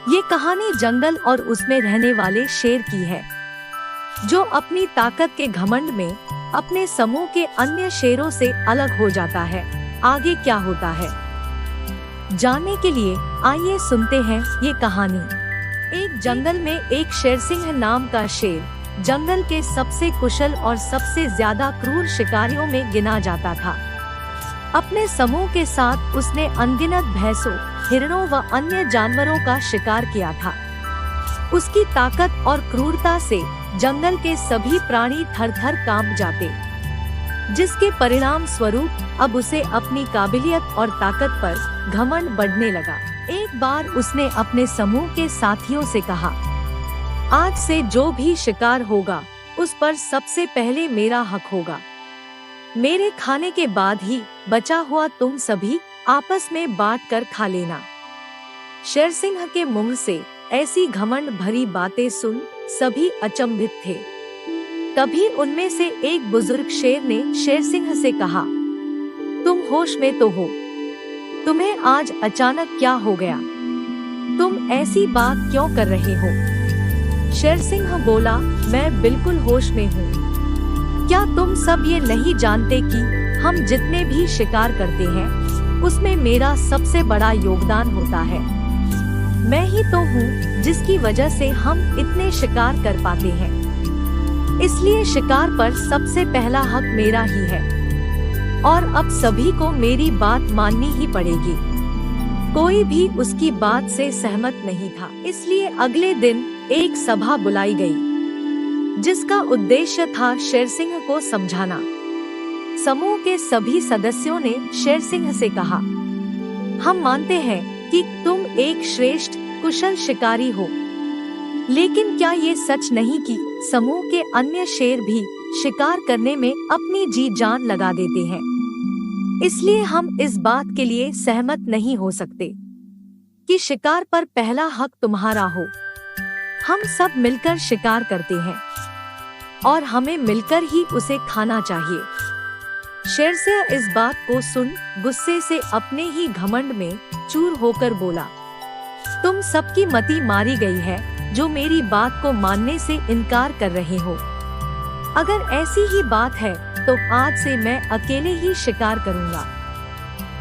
ये कहानी जंगल और उसमें रहने वाले शेर की है, जो अपनी ताकत के घमंड में अपने समूह के अन्य शेरों से अलग हो जाता है। आगे क्या होता है जानने के लिए आइए सुनते हैं ये कहानी। एक जंगल में एक शेरसिंह नाम का शेर जंगल के सबसे कुशल और सबसे ज्यादा क्रूर शिकारियों में गिना जाता था। अपने समूह के साथ उसने अनगिनत भैंसों, हिरणों व अन्य जानवरों का शिकार किया था। उसकी ताकत और क्रूरता से जंगल के सभी प्राणी थर-थर कांप जाते, जिसके परिणाम स्वरूप अब उसे अपनी काबिलियत और ताकत पर घमंड बढ़ने लगा। एक बार उसने अपने समूह के साथियों से कहा, आज से जो भी शिकार होगा उस पर सबसे पहले मेरा हक होगा। मेरे खाने के बाद ही बचा हुआ तुम सभी आपस में बांट कर खा लेना। शेरसिंह के मुंह से ऐसी घमंड भरी बातें सुन सभी अचंभित थे। तभी उनमें से एक बुजुर्ग शेर ने शेरसिंह से कहा, तुम होश में तो हो? तुम्हें आज अचानक क्या हो गया? तुम ऐसी बात क्यों कर रहे हो? शेरसिंह बोला, मैं बिल्कुल होश में हूँ। क्या तुम सब ये नहीं जानते कि हम जितने भी शिकार करते हैं उसमें मेरा सबसे बड़ा योगदान होता है। मैं ही तो हूँ जिसकी वजह से हम इतने शिकार कर पाते हैं। इसलिए शिकार पर सबसे पहला हक मेरा ही है और अब सभी को मेरी बात माननी ही पड़ेगी। कोई भी उसकी बात से सहमत नहीं था। इसलिए अगले दिन एक सभा बुलाई गई, जिसका उद्देश्य था शेरसिंह को समझाना। समूह के सभी सदस्यों ने शेरसिंह से कहा, हम मानते हैं कि तुम एक श्रेष्ठ कुशल शिकारी हो, लेकिन क्या ये सच नहीं कि समूह के अन्य शेर भी शिकार करने में अपनी जी जान लगा देते हैं? इसलिए हम इस बात के लिए सहमत नहीं हो सकते कि शिकार पर पहला हक तुम्हारा हो। हम सब मिलकर शिकार करते हैं और हमें मिलकर ही उसे खाना चाहिए। शेरसिंह इस बात को सुन गुस्से से अपने ही घमंड में चूर होकर बोला, तुम सबकी मति मारी गई है जो मेरी बात को मानने से इनकार कर रहे हो। अगर ऐसी ही बात है तो आज से मैं अकेले ही शिकार करूंगा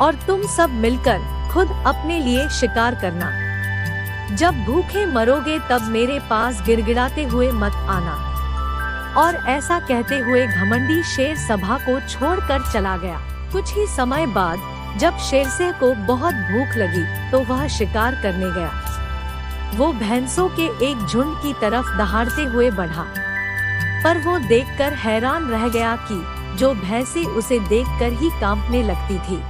और तुम सब मिलकर खुद अपने लिए शिकार करना। जब भूखे मरोगे तब मेरे पास गिड़गिड़ाते हुए मत आना। और ऐसा कहते हुए घमंडी शेर सभा को छोड़कर चला गया। कुछ ही समय बाद जब शेरसिंह को बहुत भूख लगी तो वह शिकार करने गया। वो भैंसों के एक झुंड की तरफ दहाड़ते हुए बढ़ा, पर वो देखकर हैरान रह गया कि जो भैंसें उसे देखकर ही कांपने लगती थी,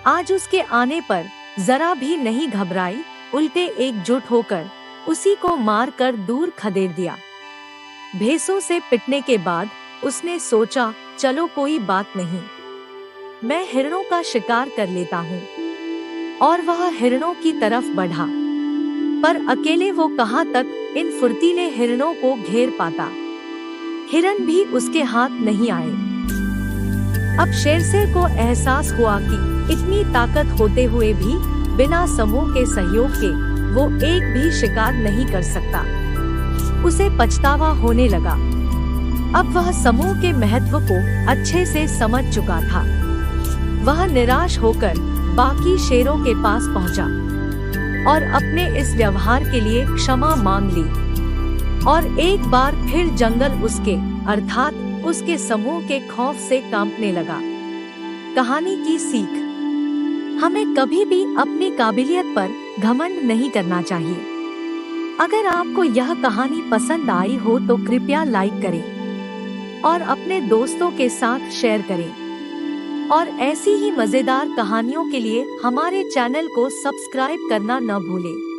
आज उसके आने पर जरा भी नहीं घबराई, उल्टे एकजुट होकर उसी को मारकर दूर खदेड़ दिया। भैंसों से पिटने के बाद उसने सोचा, चलो कोई बात नहीं, मैं हिरणों का शिकार कर लेता हूँ। और वह हिरणों की तरफ बढ़ा, पर अकेले वो कहाँ तक इन फुर्तीले हिरणों को घेर पाता। हिरण भी उसके हाथ नहीं आए। अब शेरसिंह को एहसास हुआ कि इतनी ताकत होते हुए भी बिना समूह के सहयोग के वो एक भी शिकार नहीं कर सकता। उसे पछतावा होने लगा। अब वह समूह के महत्व को अच्छे से समझ चुका था। वह निराश होकर बाकी शेरों के पास पहुंचा और अपने इस व्यवहार के लिए क्षमा मांग ली। और एक बार फिर जंगल उसके अर्थात उसके समूह के खौफ से कांपने लगा। कहानी की सीख, हमें कभी भी अपनी काबिलियत पर घमंड नहीं करना चाहिए। अगर आपको यह कहानी पसंद आई हो तो कृपया लाइक करें और अपने दोस्तों के साथ शेयर करें। और ऐसी ही मजेदार कहानियों के लिए हमारे चैनल को सब्सक्राइब करना न भूलें।